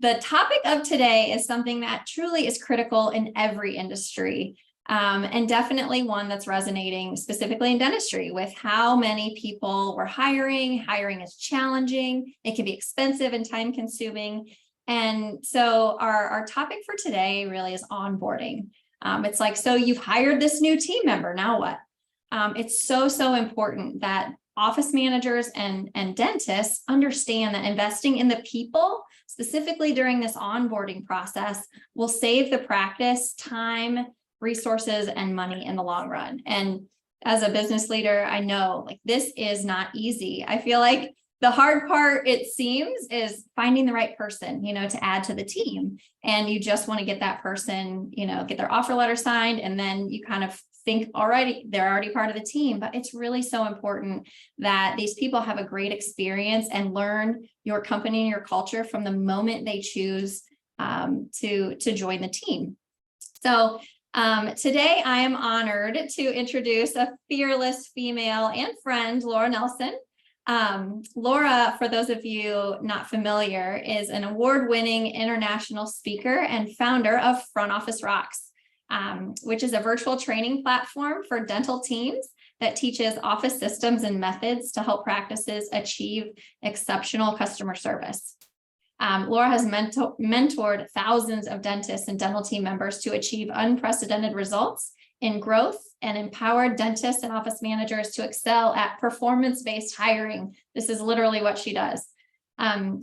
The topic of today is something that truly is critical in every industry, and definitely one that's resonating specifically in dentistry with how many people we're hiring. Hiring is challenging. It can be expensive and time consuming. And so our topic for today really is onboarding. It's like, so you've hired this new team member, now what? It's so important that office managers and dentists understand that investing in the people, specifically during this onboarding process, will save the practice time, resources, and money in the long run. And as a business leader, I know like this is not easy. I feel like the hard part, it seems, is finding the right person, to add to the team. And you just want to get that person, get their offer letter signed, and then you kind of think already they're already part of the team. But it's really so important that these people have a great experience and learn your company and your culture from the moment they choose to join the team. So today I am honored to introduce a fearless female and friend, Laura Nelson. Laura, for those of you not familiar, is an award-winning international speaker and founder of Front Office Rocks, which is a virtual training platform for dental teams that teaches office systems and methods to help practices achieve exceptional customer service. Laura has mentored thousands of dentists and dental team members to achieve unprecedented results in growth and empowered dentists and office managers to excel at performance-based hiring. This is literally what she does.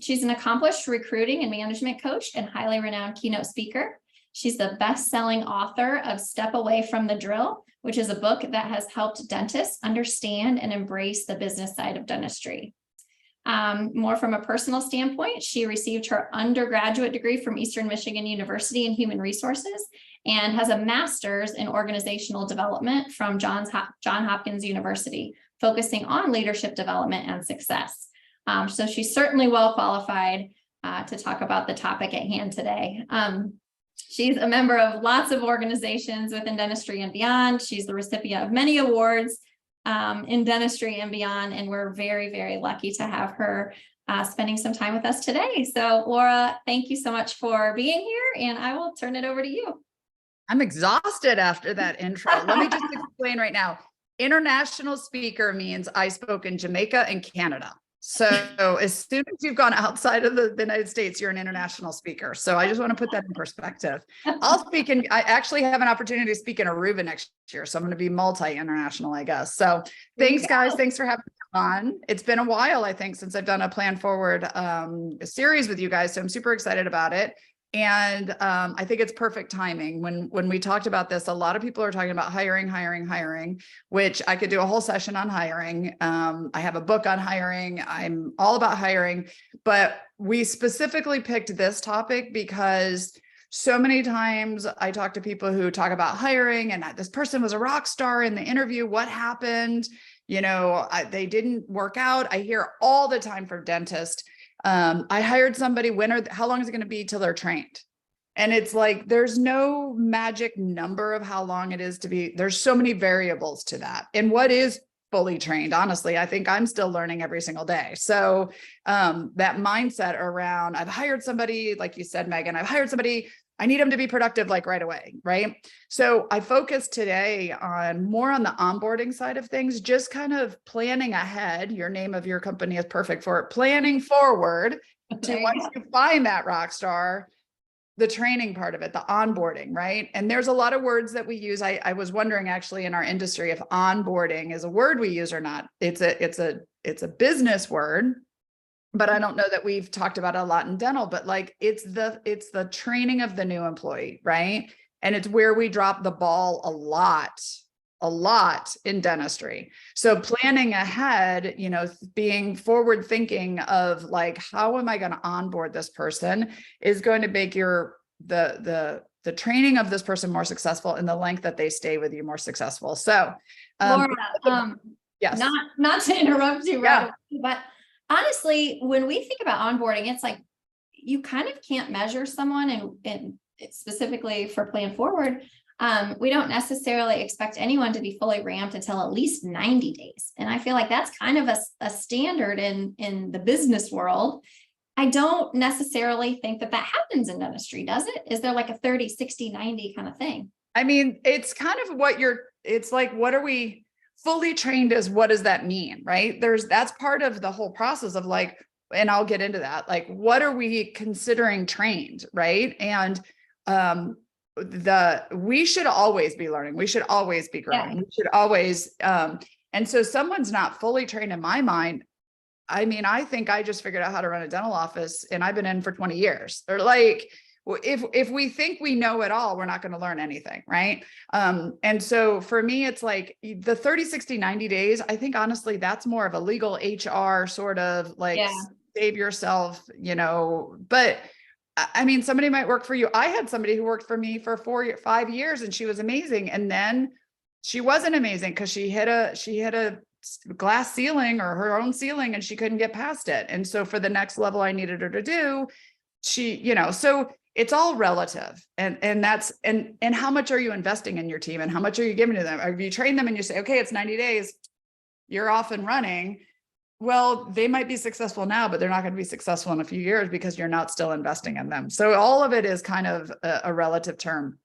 She's an accomplished recruiting and management coach and highly renowned keynote speaker. She's the best-selling author of Step Away from the Drill, which is a book that has helped dentists understand and embrace the business side of dentistry. More from a personal standpoint, she received her undergraduate degree from Eastern Michigan University in Human Resources and has a master's in organizational development from Johns Hopkins University, focusing on leadership development and success. So she's certainly well qualified to talk about the topic at hand today. She's a member of lots of organizations within dentistry and beyond. She's the recipient of many awards in dentistry and beyond, and we're very lucky to have her spending some time with us today. So Laura, thank you so much for being here, and I will turn it over to you. I'm exhausted after that intro. Let me just explain right now. International speaker means I spoke in Jamaica and Canada. So as soon as you've gone outside of the United States, you're an international speaker. So I just want to put that in perspective. I actually have an opportunity to speak in Aruba next year. So I'm going to be multi-international, I guess. So thanks, guys. Thanks for having me on. It's been a while, I think, since I've done a Plan Forward series with you guys. So I'm super excited about it. And I think it's perfect timing. When we talked about this, a lot of people are talking about hiring, which I could do a whole session on hiring. I have a book on hiring. I'm all about hiring, but we specifically picked this topic because so many times I talk to people who talk about hiring and this person was a rock star in the interview. What happened? They didn't work out. I hear all the time from dentists. I hired somebody, how long is it going to be till they're trained? And it's like, there's no magic number of how long it is to be, there's so many variables to that. And what is fully trained? Honestly, I think I'm still learning every single day. So, that mindset around, I've hired somebody, like you said, Megan, I've hired somebody, I need them to be productive like right away, right? So I focus today more on the onboarding side of things, just kind of planning ahead. Your name of your company is perfect for it. Planning forward to once you find that rock star, the training part of it, the onboarding, right? And there's a lot of words that we use. I was wondering actually in our industry if onboarding is a word we use or not. It's a business word. But I don't know that we've talked about it a lot in dental, but like it's the training of the new employee, right? And it's where we drop the ball a lot in dentistry. So planning ahead, being forward thinking of like, how am I going to onboard this person is going to make the training of this person more successful and the length that they stay with you more successful. So Laura, yes, not to interrupt you, right away, but honestly, when we think about onboarding, it's like you kind of can't measure someone, and specifically for Plan Forward, we don't necessarily expect anyone to be fully ramped until at least 90 days. And I feel like that's kind of a standard in the business world. I don't necessarily think that that happens in dentistry, does it? Is there like a 30, 60, 90 kind of thing? I mean, it's kind of it's like, what are we fully trained as? What does that mean? Right. That's part of the whole process of like, and I'll get into that. Like, what are we considering trained? Right. And, we should always be learning. We should always be growing. Yeah. We should always, and so someone's not fully trained in my mind. I mean, I think I just figured out how to run a dental office and I've been in for 20 years. Or like, if we think we know it all, we're not going to learn anything. Right. And so for me, it's like the 30, 60, 90 days, I think honestly, that's more of a legal HR sort of like save yourself, but I mean, somebody might work for you. I had somebody who worked for me for 5 years and she was amazing. And then she wasn't amazing because she hit a glass ceiling or her own ceiling and she couldn't get past it. And so for the next level I needed her to do, so it's all relative. And that's, and how much are you investing in your team and how much are you giving to them? Or if you train them and you say, okay, it's 90 days, you're off and running. Well, they might be successful now, but they're not going to be successful in a few years because you're not still investing in them. So all of it is kind of a relative term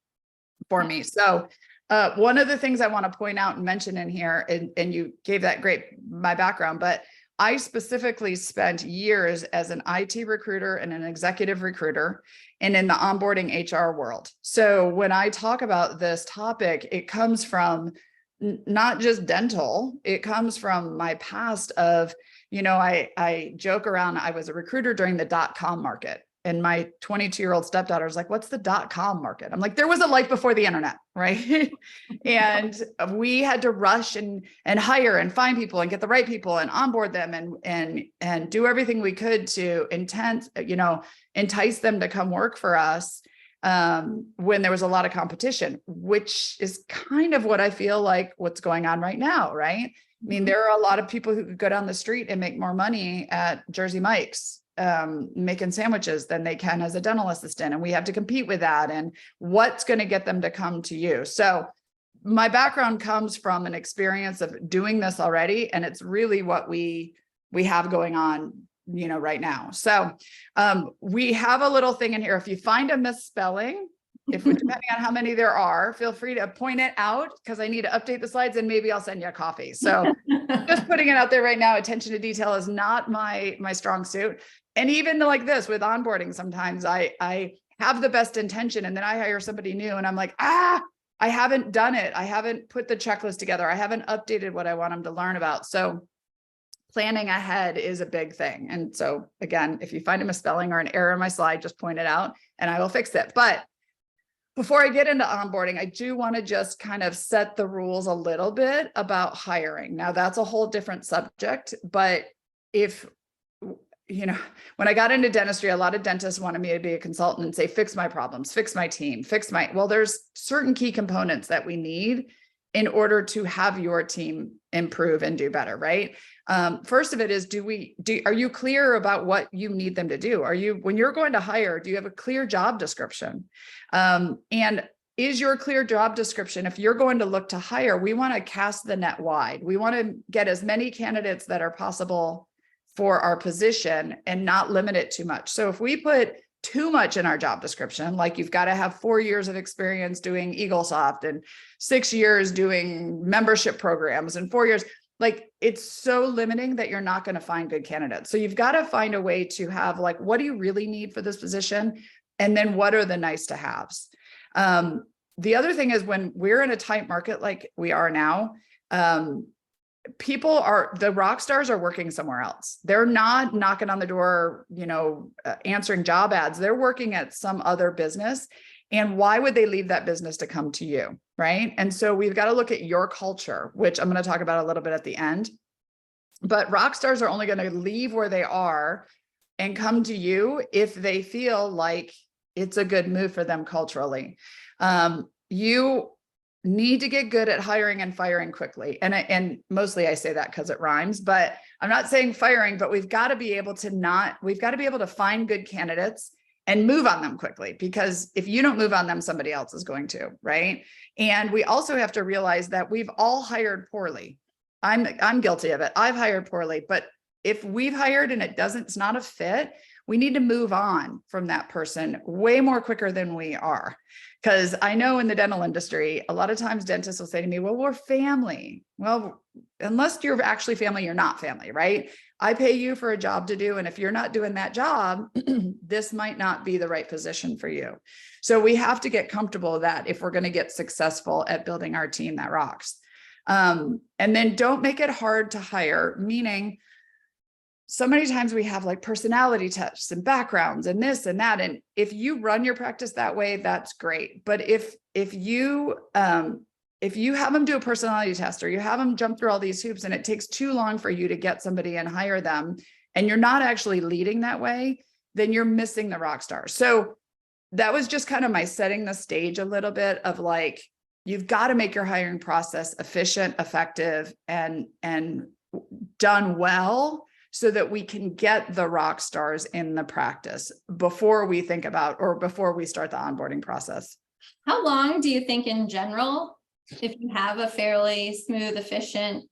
for me. So one of the things I want to point out and mention in here, and you gave that my background, but I specifically spent years as an IT recruiter and an executive recruiter and in the onboarding HR world. So when I talk about this topic, it comes from not just dental, it comes from my past of, I joke around, I was a recruiter during the .com market. And my 22-year-old stepdaughter was like, what's the .com market? I'm like, there was a life before the internet, right? And we had to rush and hire and find people and get the right people and onboard them and do everything we could to entice them to come work for us when there was a lot of competition, which is kind of what I feel like what's going on right now, right? I mean, there are a lot of people who could go down the street and make more money at Jersey Mike's making sandwiches than they can as a dental assistant. And we have to compete with that. And what's going to get them to come to you? So my background comes from an experience of doing this already. And it's really what we have going on, right now. So we have a little thing in here. If you find a misspelling, depending on how many there are, feel free to point it out because I need to update the slides and maybe I'll send you a coffee. So just putting it out there right now, attention to detail is not my strong suit. And even like this with onboarding, sometimes I have the best intention and then I hire somebody new and I'm like, I haven't done it. I haven't put the checklist together. I haven't updated what I want them to learn about. So planning ahead is a big thing. And so again, if you find a misspelling or an error in my slide, just point it out and I will fix it. But before I get into onboarding, I do want to just kind of set the rules a little bit about hiring. Now that's a whole different subject, but when I got into dentistry, a lot of dentists wanted me to be a consultant and say, fix my problems, fix my team, well, there's certain key components that we need in order to have your team improve and do better, right? First of it is, are you clear about what you need them to do? When you're going to hire, do you have a clear job description? And is your clear job description, if you're going to look to hire, we want to cast the net wide. We want to get as many candidates that are possible for our position and not limit it too much. So if we put too much in our job description, like you've got to have 4 years of experience doing EagleSoft and 6 years doing membership programs and 4 years, like it's so limiting that you're not going to find good candidates. So you've got to find a way to have like, what do you really need for this position? And then what are the nice to haves? The other thing is when we're in a tight market like we are now, the rock stars are working somewhere else. They're not knocking on the door, answering job ads. They're working at some other business. And why would they leave that business to come to you? Right. And so we've got to look at your culture, which I'm going to talk about a little bit at the end. But rock stars are only going to leave where they are and come to you if they feel like it's a good move for them culturally. You need to get good at hiring and firing quickly. And mostly I say that because it rhymes, but I'm not saying firing, but we've got to be able to find good candidates and move on them quickly, because if you don't move on them, somebody else is going to, right? And we also have to realize that we've all hired poorly. I'm guilty of it. I've hired poorly, but if we've hired and it's not a fit, we need to move on from that person way more quicker than we are. Because I know in the dental industry, a lot of times dentists will say to me, well, we're family. Well, unless you're actually family, you're not family, right? I pay you for a job to do. And if you're not doing that job, this might not be the right position for you. So we have to get comfortable that if we're going to get successful at building our team that rocks. And then don't make it hard to hire, meaning so many times we have like personality tests and backgrounds and this and that. And if you run your practice that way, that's great. But if you have them do a personality test, or you have them jump through all these hoops and it takes too long for you to get somebody and hire them, and you're not actually leading that way, then you're missing the rock star. So that was just kind of my setting the stage a little bit of like, you've got to make your hiring process efficient, effective, and done well, so that we can get the rock stars in the practice before we think about, or before we start the onboarding process. How long do you think in general, if you have a fairly smooth, efficient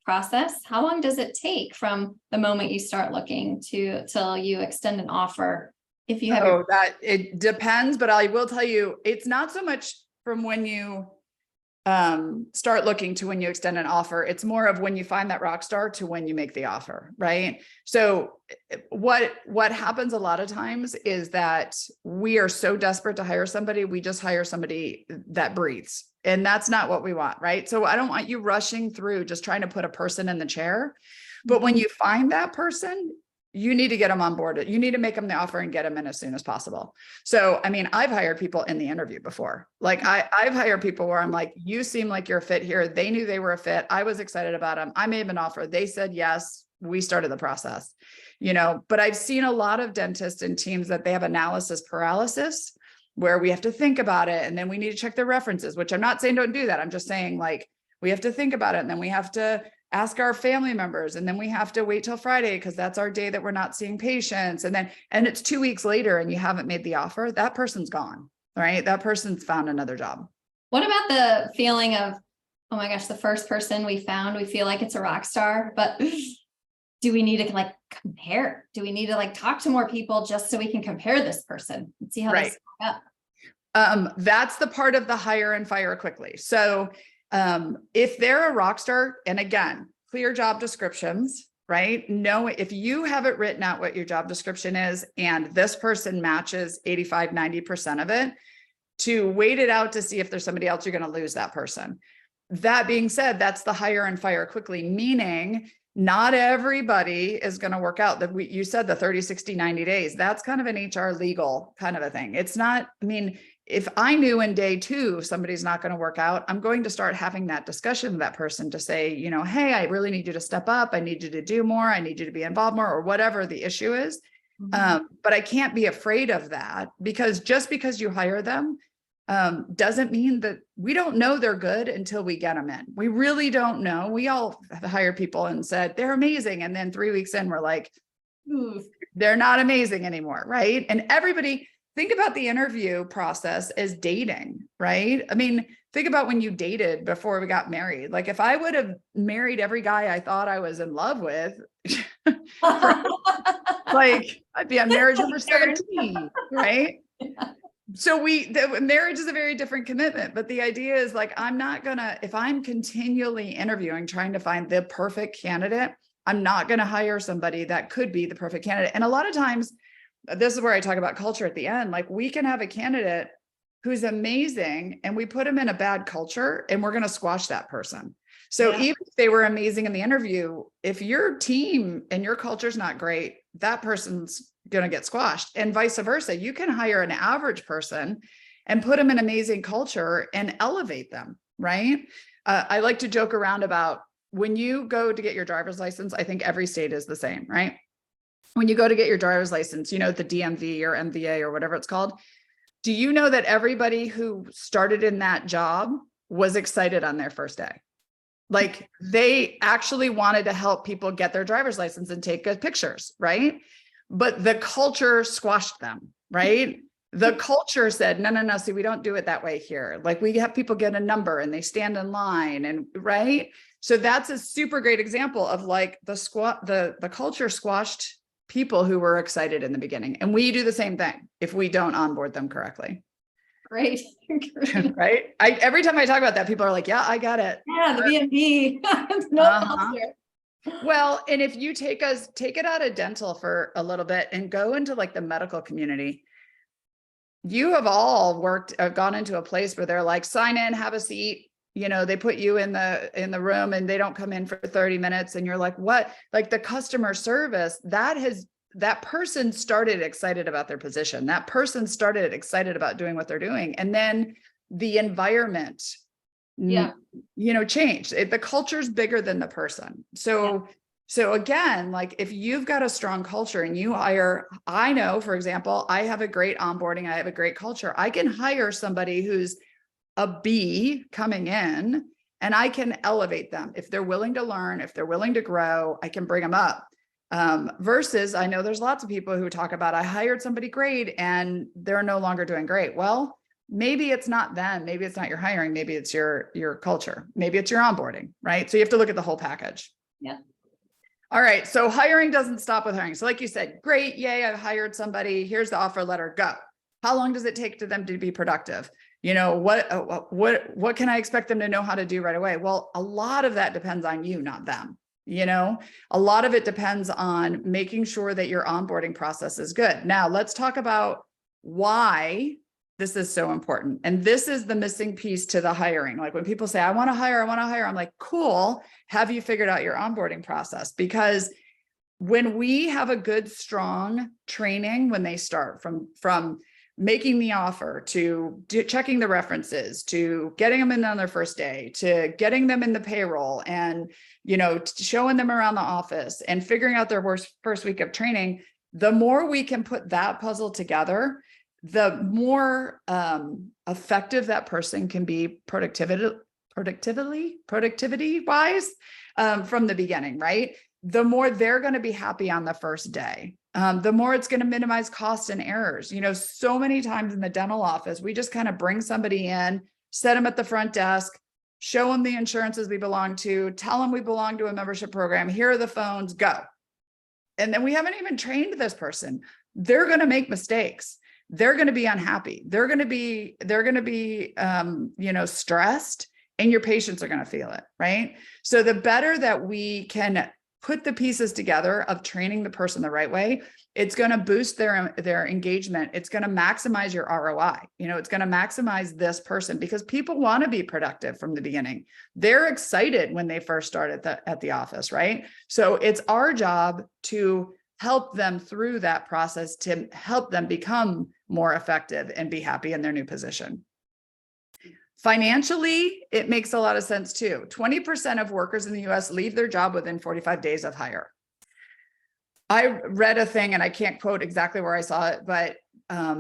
process, how long does it take from the moment you start looking till you extend an offer? If you have that it depends, but I will tell you, it's not so much from when you start looking to when you extend an offer. It's more of when you find that rock star to when you make the offer, right? So what happens a lot of times is that we are so desperate to hire somebody, we just hire somebody that breathes. And that's not what we want, right? So I don't want you rushing through just trying to put a person in the chair. But when you find that person, you need to get them on board. You need to make them the offer and get them in as soon as possible. So, I mean, I've hired people in the interview before. Like I've hired people where I'm like, you seem like you're a fit here. They knew they were a fit. I was excited about them. I made them an offer. They said yes. We started the process, but I've seen a lot of dentists and teams that they have analysis paralysis, where we have to think about it. And then we need to check their references, which I'm not saying don't do that. I'm just saying, like, we have to think about it. And then we have to ask our family members. And then we have to wait till Friday, because that's our day that we're not seeing patients. And it's 2 weeks later and you haven't made the offer, that person's gone, right? That person's found another job. What about the feeling of, oh my gosh, the first person we found, we feel like it's a rock star, but do we need to like compare? Do we need to like talk to more people just so we can compare this person and see how they stack up? That's the part of the hire and fire quickly. So if they're a rock star, and again, clear job descriptions, right? Know if you have it written out what your job description is, and this person matches 85, 90% of it, to wait it out to see if there's somebody else, you're going to lose that person. That being said, that's the hire and fire quickly, meaning not everybody is going to work out. That you said the 30, 60, 90 days, that's kind of an HR legal kind of a thing. It's not, I mean, if I knew in day 2, somebody's not going to work out, I'm going to start having that discussion with that person to say, hey, I really need you to step up. I need you to do more. I need you to be involved more, or whatever the issue is. But I can't be afraid of that, because just because you hire them doesn't mean that we don't know they're good until we get them in. We really don't know. We all hire people and said they're amazing. And then 3 weeks in, we're like, they're not amazing anymore. Right. And everybody, think about the interview process as dating, right? I mean, think about when you dated before we got married. Like if I would have married every guy I thought I was in love with, like I'd be on marriage number 17, right? So marriage is a very different commitment, but the idea is like, if I'm continually interviewing, trying to find the perfect candidate, I'm not going to hire somebody that could be the perfect candidate. And a lot of times, this is where I talk about culture at the end. Like we can have a candidate who's amazing and we put them in a bad culture and we're going to squash that person. So even if they were amazing in the interview, if your team and your culture is not great, that person's going to get squashed, and vice versa. You can hire an average person and put them in amazing culture and elevate them. Right. I like to joke around about when you go to get your driver's license, I think every state is the same, right? When you go to get your driver's license, the DMV or MVA or whatever it's called, do you know that everybody who started in that job was excited on their first day? Like they actually wanted to help people get their driver's license and take good pictures, right? But the culture squashed them, right? The culture said, no, see, we don't do it that way here. Like we have people get a number and they stand in line, and right. So that's a super great example of like the culture squashed people who were excited in the beginning. And we do the same thing if we don't onboard them correctly. Great. Great. Right? Every time I talk about that, people are like, yeah, I got it. Yeah, the B&B. No culture. Well, and if you take it out of dental for a little bit and go into like the medical community, you have all gone into a place where they're like, sign in, have a seat. You know, they put you in the room and they don't come in for 30 minutes. And you're like, what? Like the customer service that person started excited about their position. That person started excited about doing what they're doing. And then the environment, changed. The culture's bigger than the person. So again, like if you've got a strong culture and you hire, I know, for example, I have a great onboarding, I have a great culture. I can hire somebody who's a B coming in and I can elevate them. If they're willing to learn, if they're willing to grow, I can bring them up. Versus I know there's lots of people who talk about, I hired somebody great and they're no longer doing great. Well, maybe it's not them. Maybe it's not your hiring. Maybe it's your culture. Maybe it's your onboarding, right? So you have to look at the whole package. Yeah. All right. So hiring doesn't stop with hiring. So like you said, great. Yay. I've hired somebody. Here's the offer letter. Go. How long does it take to them to be productive? You know, what can I expect them to know how to do right away? Well, a lot of that depends on you, not them. You know, a lot of it depends on making sure that your onboarding process is good. Now let's talk about why this is so important. And this is the missing piece to the hiring. Like when people say, I want to hire, I'm like, cool. Have you figured out your onboarding process? Because when we have a good, strong training, when they start from making the offer to checking the references, to getting them in on their first day, to getting them in the payroll and, showing them around the office and figuring out their first week of training, the more we can put that puzzle together, the more effective that person can be productivity wise from the beginning, right? The more they're going to be happy on the first day. The more it's going to minimize costs and errors. So many times in the dental office, we just kind of bring somebody in, set them at the front desk, show them the insurances we belong to, tell them we belong to a membership program. Here are the phones, go. And then we haven't even trained this person. They're going to make mistakes. They're going to be unhappy. They're going to be, stressed, and your patients are going to feel it, right? So the better that we can put the pieces together of training the person the right way, it's going to boost their engagement. It's going to maximize your ROI. It's going to maximize this person because people want to be productive from the beginning. They're excited when they first start at the office, right? So it's our job to help them through that process, to help them become more effective and be happy in their new position. Financially, it makes a lot of sense too. 20% of workers in the US leave their job within 45 days of hire. I read a thing, and I can't quote exactly where I saw it, but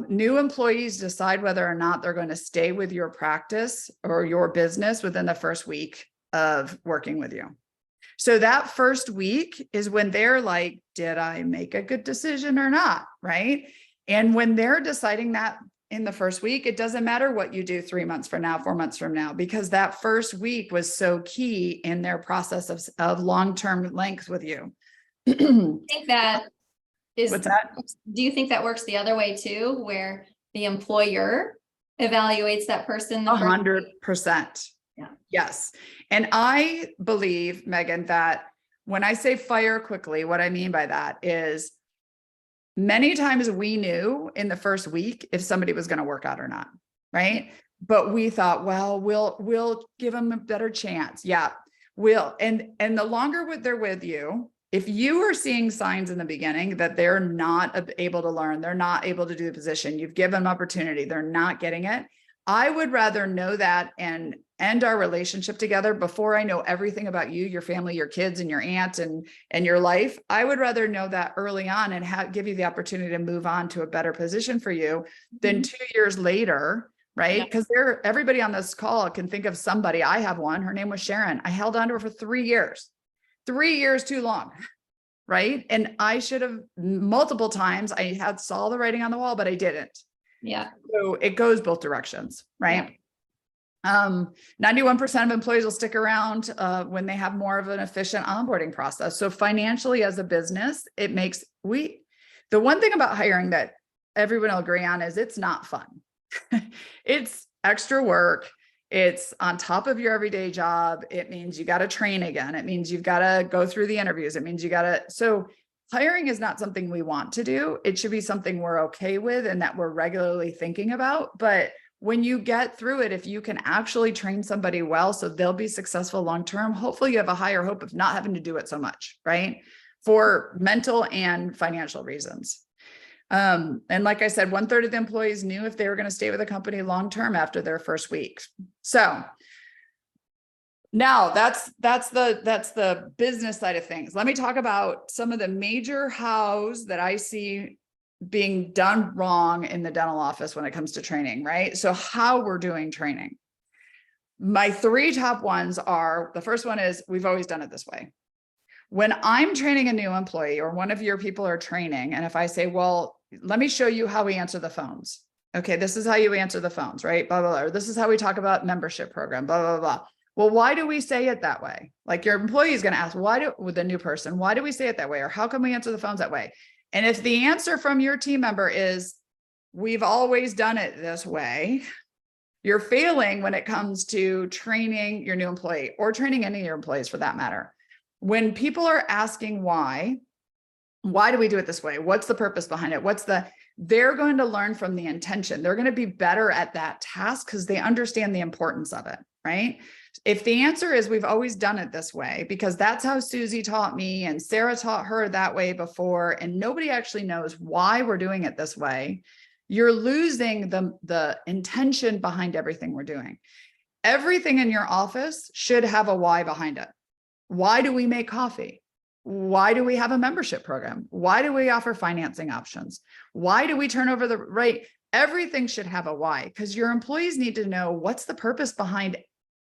new employees decide whether or not they're going to stay with your practice or your business within the first week of working with you. So that first week is when they're like, did I make a good decision or not? Right. And when they're deciding that in the first week, it doesn't matter what you do 3 months from now, 4 months from now, because that first week was so key in their process of long-term length with you. I think that is, what's that? Do you think that works the other way too, where the employer evaluates that person? 100%. Yeah. Yes. And I believe, Megan, that when I say fire quickly, what I mean by that is many times we knew in the first week if somebody was going to work out or not, right? But we thought, well, we'll give them a better chance. Yeah, we'll. And the longer they're with you, if you are seeing signs in the beginning that they're not able to learn, they're not able to do the position, you've given them opportunity, they're not getting it, I would rather know that and end our relationship together before I know everything about you, your family, your kids, and your aunt and your life. I would rather know that early on and give you the opportunity to move on to a better position for you than 2 years later, right? Because everybody on this call can think of somebody. I have one. Her name was Sharon. I held on to her for 3 years. 3 years too long, right? And I should have multiple times. I saw the writing on the wall, but I didn't. Yeah. So it goes both directions, right? 91% of employees will stick around when they have more of an efficient onboarding process. So financially as a business, The one thing about hiring that everyone will agree on is it's not fun. It's extra work. It's on top of your everyday job. It means you got to train again. It means you've got to go through the interviews. It means you got to, so hiring is not something we want to do. It should be something we're okay with and that we're regularly thinking about. But when you get through it, if you can actually train somebody well, so they'll be successful long-term, hopefully you have a higher hope of not having to do it so much, right? For mental and financial reasons. And like I said, 1/3 of the employees knew if they were going to stay with the company long-term after their first week. So now that's the business side of things. Let me talk about some of the major hows that I see being done wrong in the dental office when it comes to training, right? So how we're doing training. My 3 top ones are, the first one is we've always done it this way. When I'm training a new employee or one of your people are training, and if I say, well, let me show you how we answer the phones. Okay, this is how you answer the phones, right? Blah, blah, blah. Or this is how we talk about membership program, blah, blah, blah. Well, why do we say it that way? Like your employee is going to ask, with the new person, why do we say it that way? Or how can we answer the phones that way? And if the answer from your team member is, we've always done it this way, you're failing when it comes to training your new employee or training any of your employees for that matter. When people are asking why do we do it this way? What's the purpose behind it? They're going to learn from the intention. They're going to be better at that task because they understand the importance of it, right? If the answer is we've always done it this way, because that's how Susie taught me and Sarah taught her that way before, and nobody actually knows why we're doing it this way, you're losing the intention behind everything we're doing. Everything in your office should have a why behind it. Why do we make coffee? Why do we have a membership program? Why do we offer financing options? Why do we turn over the right? Everything should have a why, because your employees need to know what's the purpose behind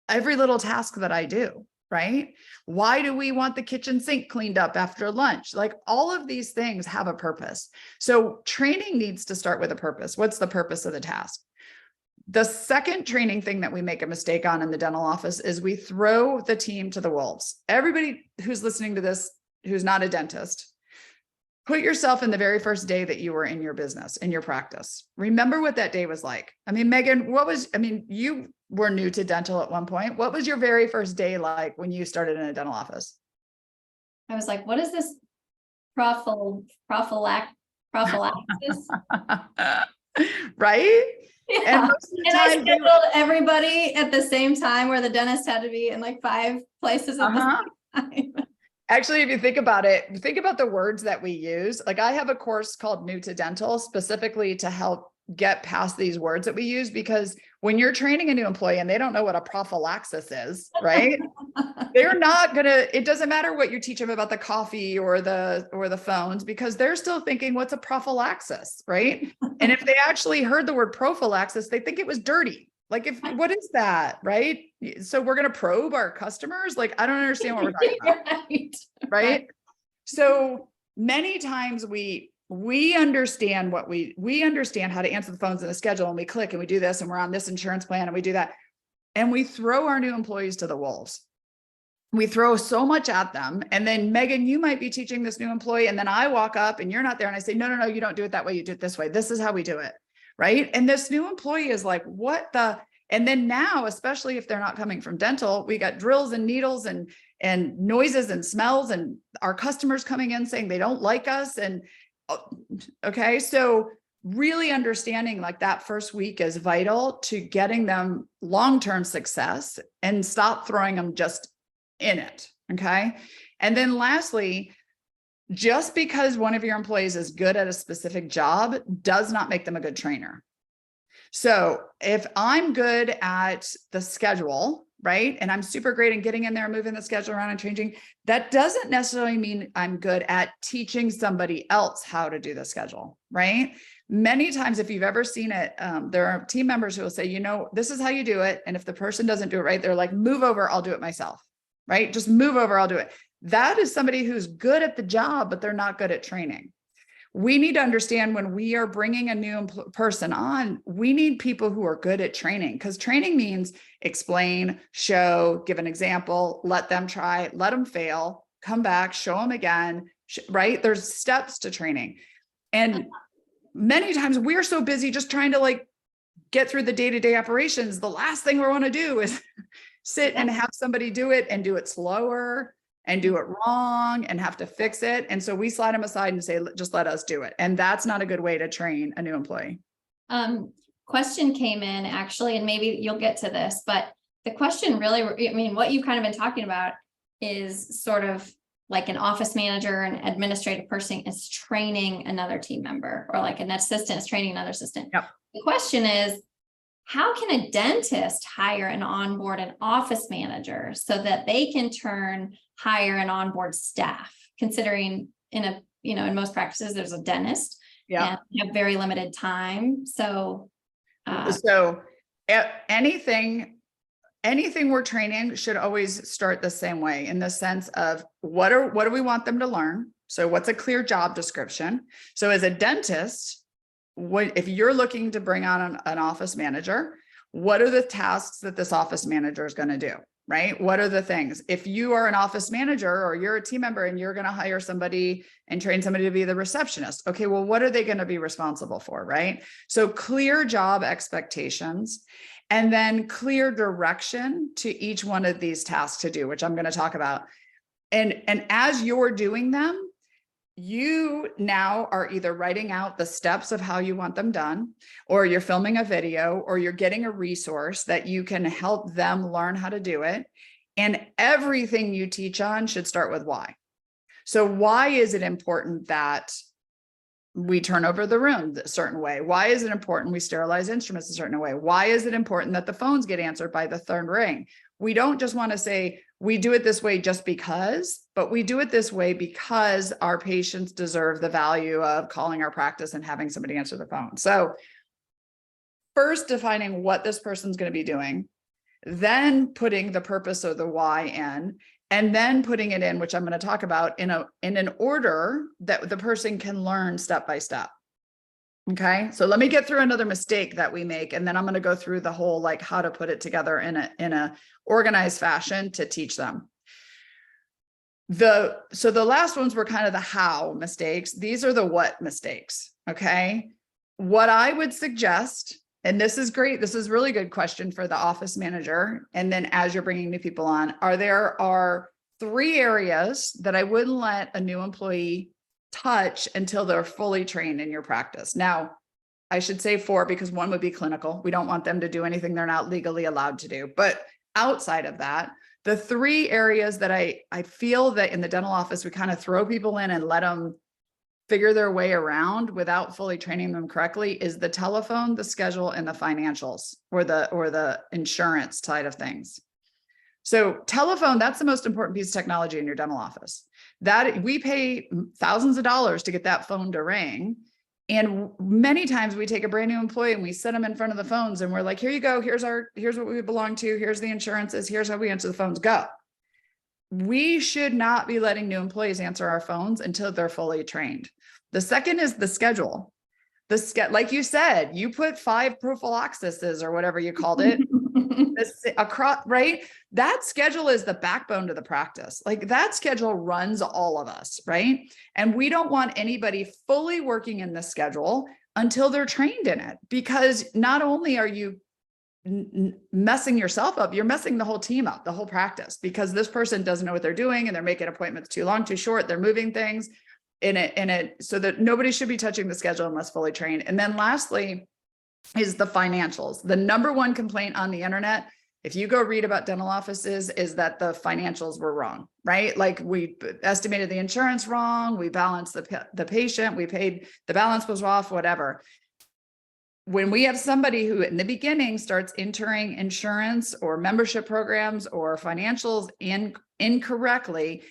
every little task that I do, right? Why do we want the kitchen sink cleaned up after lunch? Like all of these things have a purpose. So training needs to start with a purpose. What's the purpose of the task? The second training thing that we make a mistake on in the dental office is we throw the team to the wolves. Everybody who's listening to this, who's not a dentist, put yourself in the very first day that you were in your business, in your practice. Remember what that day was like. I mean, Megan, you were new to dental at one point. What was your very first day like when you started in a dental office? I was like, what is this prophylaxis? Right? Yeah. And most of the And I time scheduled everybody at the same time where the dentist had to be in like 5 places at the same time. Actually, if you think about it, think about the words that we use. Like I have a course called New to Dental specifically to help get past these words that we use, because when you're training a new employee and they don't know what a prophylaxis is, right? They're not gonna, it doesn't matter what you teach them about the coffee or the phones, because they're still thinking, what's a prophylaxis, right? And if they actually heard the word prophylaxis, they think it was dirty. Like what is that, right? So we're going to probe our customers? Like, I don't understand what we're talking about. Right. So many times we understand we understand how to answer the phones in the schedule, and we click and we do this and we're on this insurance plan and we do that. And we throw our new employees to the wolves. We throw so much at them. And then Megan, you might be teaching this new employee. And then I walk up and you're not there. And I say, no, you don't do it that way. You do it this way. This is how we do it. Right. And this new employee is like, what the, and then now, especially if they're not coming from dental, we got drills and needles and noises and smells, and our customers coming in saying they don't like us. And okay. So really understanding like that first week is vital to getting them long-term success, and stop throwing them just in it. Okay. And then lastly, just because one of your employees is good at a specific job does not make them a good trainer. So if I'm good at the schedule, right, and I'm super great in getting in there, moving the schedule around and changing, that doesn't necessarily mean I'm good at teaching somebody else how to do the schedule, right? Many times, if you've ever seen it, there are team members who will say, this is how you do it. And if the person doesn't do it right, they're like, move over, I'll do it myself, right? Just move over, I'll do it. That is somebody who's good at the job, but they're not good at training. We need to understand when we are bringing a new person on, we need people who are good at training, because training means explain, show, give an example, let them try, let them fail, come back, show them again, right? There's steps to training. And many times we're so busy just trying to like get through the day-to-day operations. The last thing we want to do is sit and have somebody do it and do it slower and do it wrong and have to fix it. And so we slide them aside and say, just let us do it. And that's not a good way to train a new employee. Question came in actually, and maybe you'll get to this, but the question really, I mean, what you've kind of been talking about is sort of like an office manager, an administrative person is training another team member, or like an assistant is training another assistant. Yep. The question is, how can a dentist hire and onboard an office manager so that they can hire and onboard staff, considering in most practices, there's a dentist and you have very limited time. So anything we're training should always start the same way, in the sense of what do we want them to learn? So what's a clear job description? So as a dentist, if you're looking to bring on an office manager, what are the tasks that this office manager is going to do, right? What are the things? If you are an office manager or you're a team member and you're going to hire somebody and train somebody to be the receptionist, okay, well, what are they going to be responsible for, right? So clear job expectations, and then clear direction to each one of these tasks to do, which I'm going to talk about. And as you're doing them, you now are either writing out the steps of how you want them done, or you're filming a video, or you're getting a resource that you can help them learn how to do it. And everything you teach on should start with why. So why is it important that we turn over the room a certain way? Why is it important we sterilize instruments a certain way? Why is it important that the phones get answered by the third ring? We don't just want to say, we do it this way just because, but we do it this way because our patients deserve the value of calling our practice and having somebody answer the phone. So first defining what this person's going to be doing, then putting the purpose or the why in, and then putting it in, which I'm going to talk about in an order that the person can learn step by step. Okay, so let me get through another mistake that we make, and then I'm going to go through the whole, like, how to put it together in a organized fashion to teach them. So the last ones were kind of the how mistakes. These are the what mistakes. Okay, what I would suggest, and this is great, this is really good question for the office manager, and then as you're bringing new people on, there are 3 areas that I wouldn't let a new employee touch until they're fully trained in your practice. Now, I should say 4, because 1 would be clinical. We don't want them to do anything they're not legally allowed to do. But outside of that, the 3 areas that I feel that in the dental office, we kind of throw people in and let them figure their way around without fully training them correctly is the telephone, the schedule, and the financials, or the insurance side of things. So telephone, that's the most important piece of technology in your dental office. That we pay thousands of dollars to get that phone to ring. And many times we take a brand new employee and we sit them in front of the phones and we're like, here you go. Here's what we belong to. Here's the insurances. Here's how we answer the phones. Go. We should not be letting new employees answer our phones until they're fully trained. The second is the schedule. Like you said, you put 5 prophylaxis or whatever you called it across, right? That schedule is the backbone to the practice. Like that schedule runs all of us, right? And we don't want anybody fully working in the schedule until they're trained in it, because not only are you messing yourself up, you're messing the whole team up, the whole practice, because this person doesn't know what they're doing and they're making appointments too long, too short. They're moving things in it, so that nobody should be touching the schedule unless fully trained. And then lastly is the financials. The number 1 complaint on the internet, if you go read about dental offices, is that the financials were wrong, right? Like we estimated the insurance wrong, we balanced the patient, we paid, the balance was off, whatever. When we have somebody who in the beginning starts entering insurance or membership programs or financials incorrectly,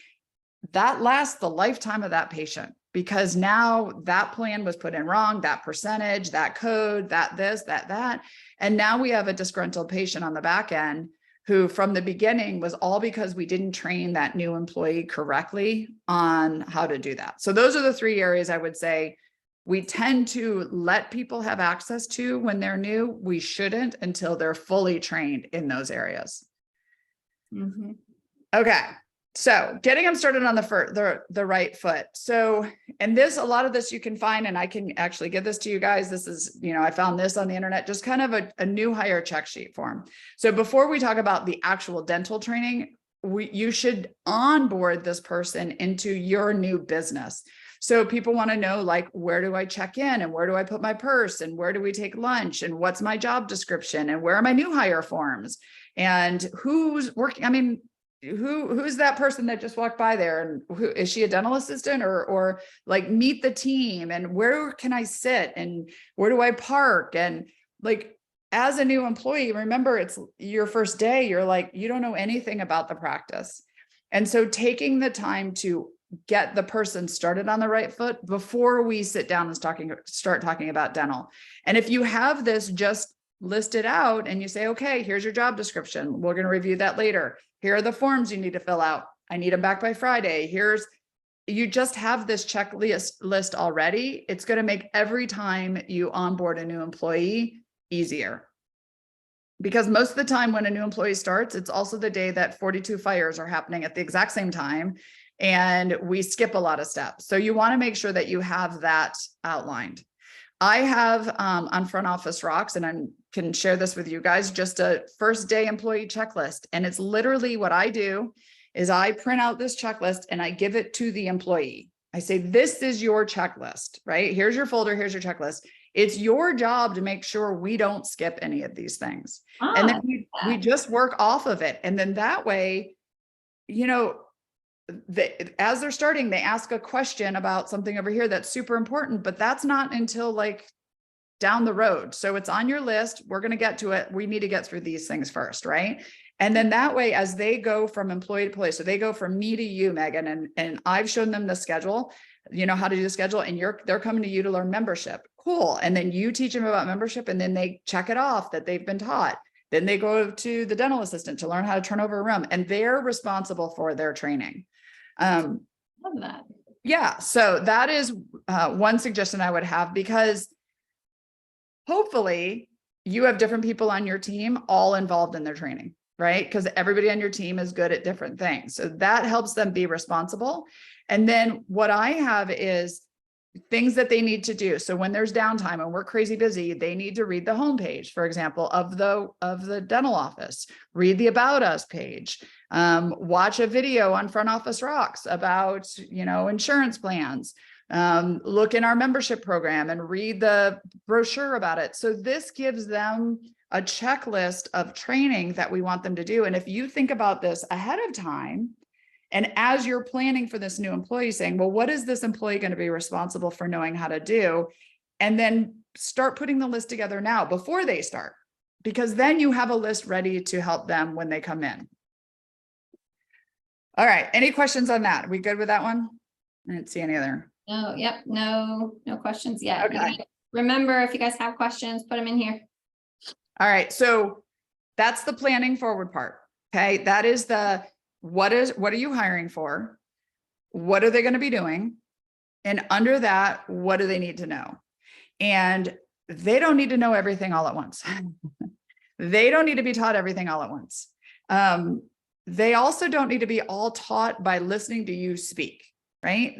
that lasts the lifetime of that patient, because now that plan was put in wrong, that percentage, that code, that this, that. And now we have a disgruntled patient on the back end who from the beginning was all because we didn't train that new employee correctly on how to do that. So those are the 3 areas I would say we tend to let people have access to when they're new. We shouldn't until they're fully trained in those areas. Mm-hmm. Okay. So getting them started on the right foot. So, and a lot of this you can find, and I can actually give this to you guys. This is, I found this on the internet, just kind of a new hire check sheet form. So before we talk about the actual dental training, you should onboard this person into your new business. So people want to know, like, where do I check in, and where do I put my purse, and where do we take lunch, and what's my job description, and where are my new hire forms, and who's working. I mean, who's that person that just walked by there, and who is she, a dental assistant, or like, meet the team, and where can I sit, and where do I park? And like, as a new employee, remember, it's your first day, you're like, you don't know anything about the practice. And so taking the time to get the person started on the right foot before we sit down and start talking about dental. And if you have this just listed out and you say, okay, here's your job description, we're going to review that later. Here are the forms you need to fill out. I need them back by Friday. You just have this checklist list already. It's going to make every time you onboard a new employee easier. Because most of the time when a new employee starts, it's also the day that 42 fires are happening at the exact same time, and we skip a lot of steps. So you want to make sure that you have that outlined. I have on Front Office Rocks, and I can share this with you guys, just a first day employee checklist. And it's literally what I do is I print out this checklist and I give it to the employee. I say, this is your checklist, right? Here's your folder, here's your checklist. It's your job to make sure we don't skip any of these things. And then we just work off of it. And then that way, as they're starting, they ask a question about something over here that's super important, but that's not until like down the road. So it's on your list. We're going to get to it. We need to get through these things first, right? And then that way, as they go from employee to employee, so they go from me to you, Megan, and I've shown them the schedule, how to do the schedule, and they're coming to you to learn membership. Cool. And then you teach them about membership, and then they check it off that they've been taught. Then they go to the dental assistant to learn how to turn over a room, and they're responsible for their training. Love that. Yeah. So that is one suggestion I would have, because hopefully you have different people on your team all involved in their training, right? Because everybody on your team is good at different things. So that helps them be responsible. And then what I have is things that they need to do. So when there's downtime and we're crazy busy, they need to read the homepage, for example, of the dental office, read the About Us page, watch a video on Front Office Rocks about, insurance plans, look in our membership program and read the brochure about it. So this gives them a checklist of training that we want them to do. And if you think about this ahead of time, and as you're planning for this new employee, saying, well, what is this employee going to be responsible for knowing how to do? And then start putting the list together now before they start, because then you have a list ready to help them when they come in. All right. Any questions on that? Are we good with that one? I didn't see any other. No, yep. No questions yet. Okay. Remember, if you guys have questions, put them in here. All right. So that's the planning forward part. Okay. That is what are you hiring for? What are they going to be doing? And under that, what do they need to know? And they don't need to know everything all at once. They don't need to be taught everything all at once. They also don't need to be all taught by listening to you speak, right?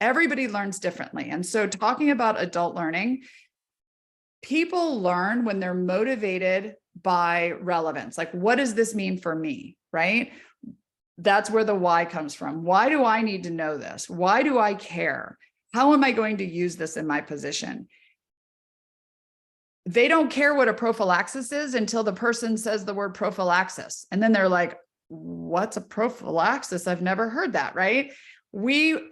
Everybody learns differently. And so talking about adult learning, people learn when they're motivated by relevance. Like, what does this mean for me, right? That's where the why comes from. Why do I need to know this? Why do I care? How am I going to use this in my position? They don't care what a prophylaxis is until the person says the word prophylaxis. And then they're like, what's a prophylaxis? I've never heard that, right?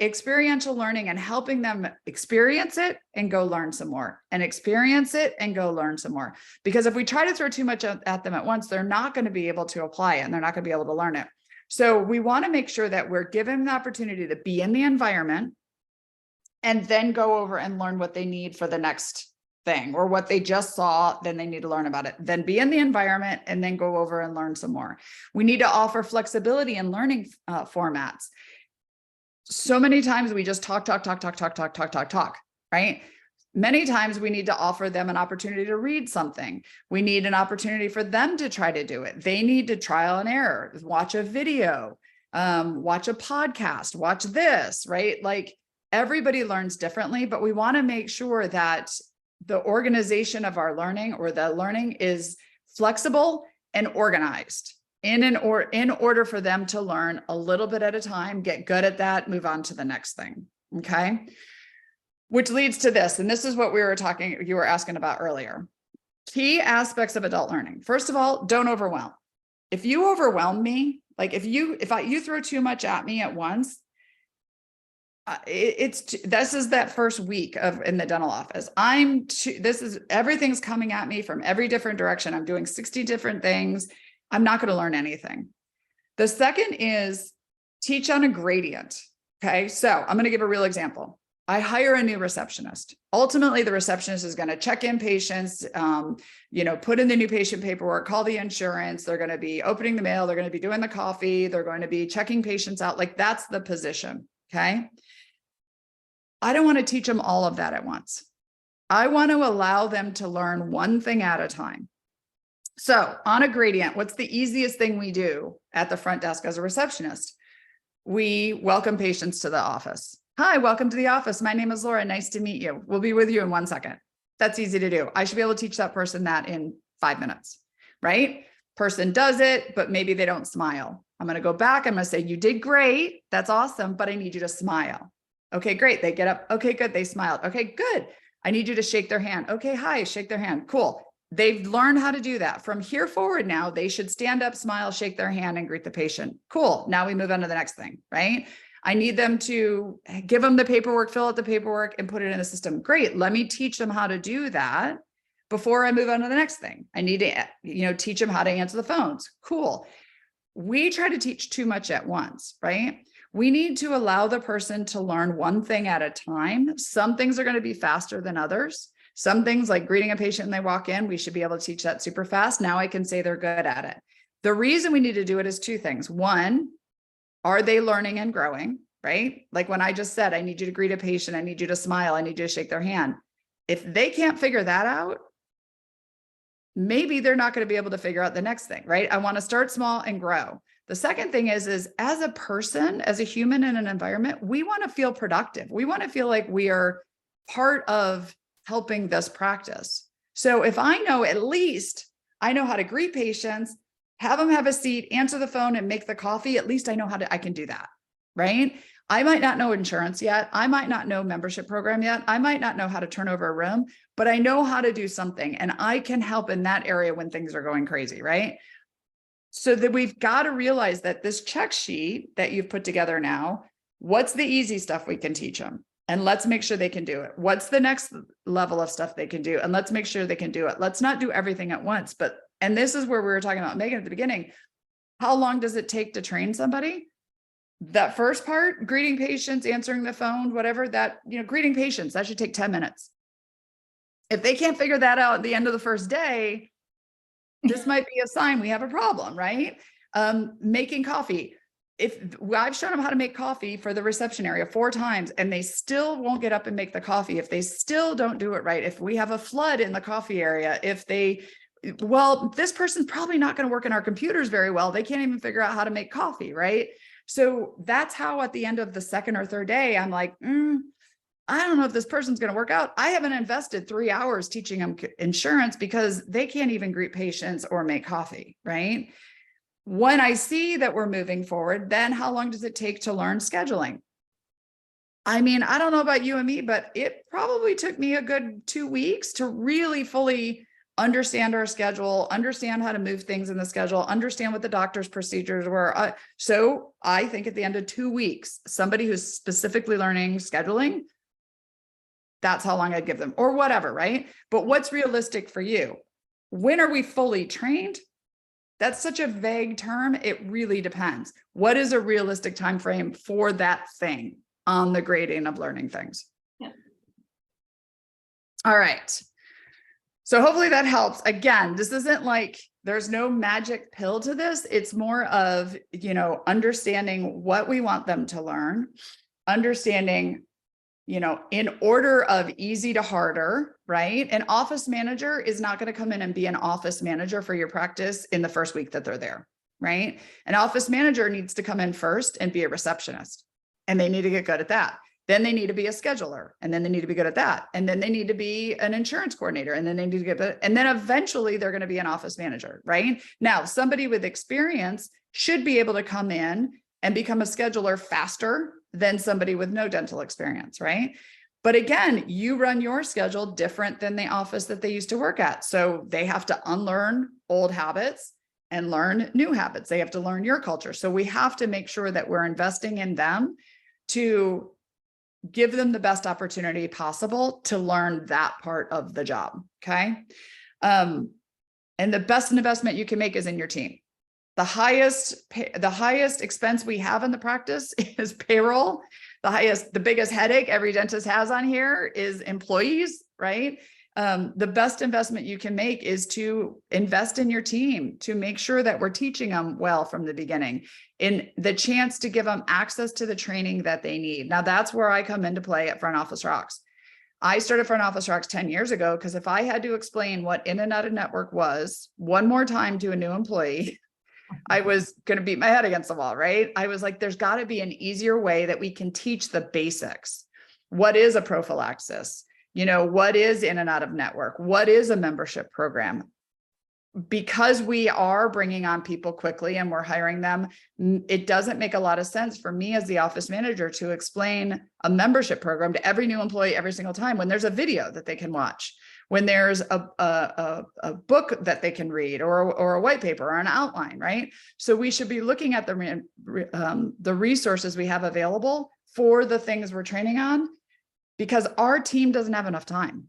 Experiential learning and helping them experience it and go learn some more, and experience it and go learn some more. Because if we try to throw too much at them at once, they're not going to be able to apply it, and they're not going to be able to learn it. So we want to make sure that we're giving them the opportunity to be in the environment and then go over and learn what they need for the next thing, or what they just saw, then they need to learn about it. Then be in the environment and then go over and learn some more. We need to offer flexibility in learning formats. So many times we just talk, right? Many times we need to offer them an opportunity to read something. We need an opportunity for them to try to do it. They need to trial and error, watch a video, watch a podcast, watch this, right? Like everybody learns differently, but we want to make sure that the organization of our learning or the learning is flexible and organized in order for them to learn a little bit at a time, get good at that, move on to the next thing. Okay. Which leads to this. And this is what you were asking about earlier. Key aspects of adult learning. First of all, don't overwhelm. If you overwhelm me, like if you throw too much at me at once, this is that first week in the dental office. Everything's coming at me from every different direction. I'm doing 60 different things. I'm not going to learn anything. The second is teach on a gradient. Okay. So I'm going to give a real example. I hire a new receptionist. Ultimately, the receptionist is going to check in patients, put in the new patient paperwork, call the insurance. They're going to be opening the mail. They're going to be doing the coffee. They're going to be checking patients out. Like that's the position. Okay. I don't want to teach them all of that at once. I want to allow them to learn one thing at a time. So on a gradient, what's the easiest thing we do at the front desk as a receptionist? We welcome patients to the office. Hi, welcome to the office. My name is Laura. Nice to meet you. We'll be with you in 1 second. That's easy to do. I should be able to teach that person that in 5 minutes, right? Person does it, but maybe they don't smile. I'm going to go back. I'm going to say, you did great. That's awesome, but I need you to smile. Okay, great. They get up. Okay, good. They smiled. Okay, good. I need you to shake their hand. Okay, hi, shake their hand. Cool. They've learned how to do that. From here forward now, they should stand up, smile, shake their hand, and greet the patient. Cool. Now we move on to the next thing, right? I need them to give them the paperwork, fill out the paperwork, and put it in the system. Great. Let me teach them how to do that before I move on to the next thing. I need to, teach them how to answer the phones. Cool. We try to teach too much at once, right? We need to allow the person to learn one thing at a time. Some things are going to be faster than others. Some things like greeting a patient when they walk in, we should be able to teach that super fast. Now I can say they're good at it. The reason we need to do it is two things. One, are they learning and growing, right? Like when I just said, I need you to greet a patient. I need you to smile. I need you to shake their hand. If they can't figure that out, maybe they're not going to be able to figure out the next thing, right? I want to start small and grow. The second thing is as a person, as a human in an environment, we want to feel productive. We want to feel like we are part of helping this practice. So if I know at least I know how to greet patients, have them have a seat, answer the phone, and make the coffee, at least I know I can do that, right? I might not know insurance yet. I might not know membership program yet. I might not know how to turn over a room, but I know how to do something, and I can help in that area when things are going crazy, right? So that we've got to realize that this check sheet that you've put together now, what's the easy stuff we can teach them? And let's make sure they can do it. What's the next level of stuff they can do? And let's make sure they can do it. Let's not do everything at once. And this is where we were talking about Megan at the beginning. How long does it take to train somebody? That first part, greeting patients, answering the phone, whatever greeting patients, that should take 10 minutes. If they can't figure that out at the end of the first day, this might be a sign we have a problem, right? Making coffee. If I've shown them how to make coffee for the reception area 4 times and they still won't get up and make the coffee, if they still don't do it right, if we have a flood in the coffee area, this person's probably not going to work in our computers very well. They can't even figure out how to make coffee, right? So that's how at the end of the second or third day, I'm like, I don't know if this person's going to work out. I haven't invested 3 hours teaching them insurance because they can't even greet patients or make coffee, right? When I see that we're moving forward, then how long does it take to learn scheduling? I mean, I don't know about you and me, but it probably took me a good 2 weeks to really fully understand our schedule, understand how to move things in the schedule, understand what the doctor's procedures were. So I think at the end of 2 weeks, somebody who's specifically learning scheduling, that's how long I'd give them or whatever, right? But what's realistic for you? When are we fully trained? That's such a vague term. It really depends. What is a realistic time frame for that thing on the grading of learning things? Yeah. All right. So hopefully that helps. Again, this isn't like there's no magic pill to this. It's more of, understanding what we want them to learn, understanding, in order of easy to harder, right? An office manager is not going to come in and be an office manager for your practice in the first week that they're there. right? An office manager needs to come in first and be a receptionist, and they need to get good at that. Then they need to be a scheduler, and then they need to be good at that. And then they need to be an insurance coordinator, and then they need to get good. And then eventually they're going to be an office manager, right? Now, somebody with experience should be able to come in and become a scheduler faster than somebody with no dental experience, right? But again, you run your schedule different than the office that they used to work at. So they have to unlearn old habits and learn new habits. They have to learn your culture. So we have to make sure that we're investing in them to give them the best opportunity possible to learn that part of the job. Okay. And the best investment you can make is in your team. The highest expense we have in the practice is payroll. The biggest headache every dentist has on here is employees, right? The best investment you can make is to invest in your team, to make sure that we're teaching them well from the beginning, in the chance to give them access to the training that they need. Now, that's where I come into play at Front Office Rocks. I started Front Office Rocks 10 years ago because if I had to explain what in and out of network was one more time to a new employee, I was going to beat my head against the wall, right? I was like, there's got to be an easier way that we can teach the basics. What is a prophylaxis? What is in and out of network? What is a membership program? Because we are bringing on people quickly and we're hiring them, it doesn't make a lot of sense for me as the office manager to explain a membership program to every new employee every single time when there's a video that they can watch, when there's a book that they can read or a white paper or an outline, right? So we should be looking at the resources we have available for the things we're training on, because our team doesn't have enough time,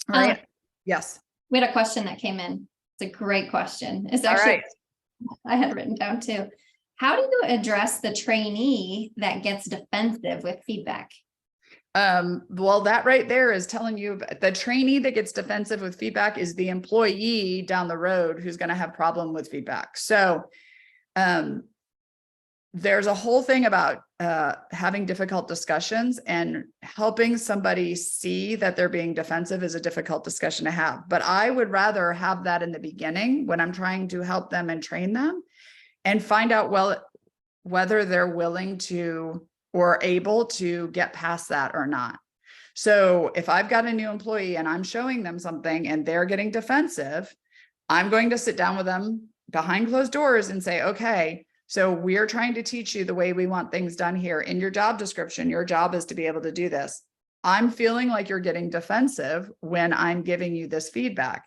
right? Yes. We had a question that came in. It's a great question. It's All actually, right. I had written down too. How do you address the trainee that gets defensive with feedback? Well, that right there is telling you the trainee that gets defensive with feedback is the employee down the road who's going to have problem with feedback. So, there's a whole thing about having difficult discussions, and helping somebody see that they're being defensive is a difficult discussion to have. But I would rather have that in the beginning when I'm trying to help them and train them, and find out whether they're willing to or able to get past that or not. So if I've got a new employee and I'm showing them something and they're getting defensive, I'm going to sit down with them behind closed doors and say, okay, so we're trying to teach you the way we want things done here. In your job description, your job is to be able to do this. I'm feeling like you're getting defensive when I'm giving you this feedback.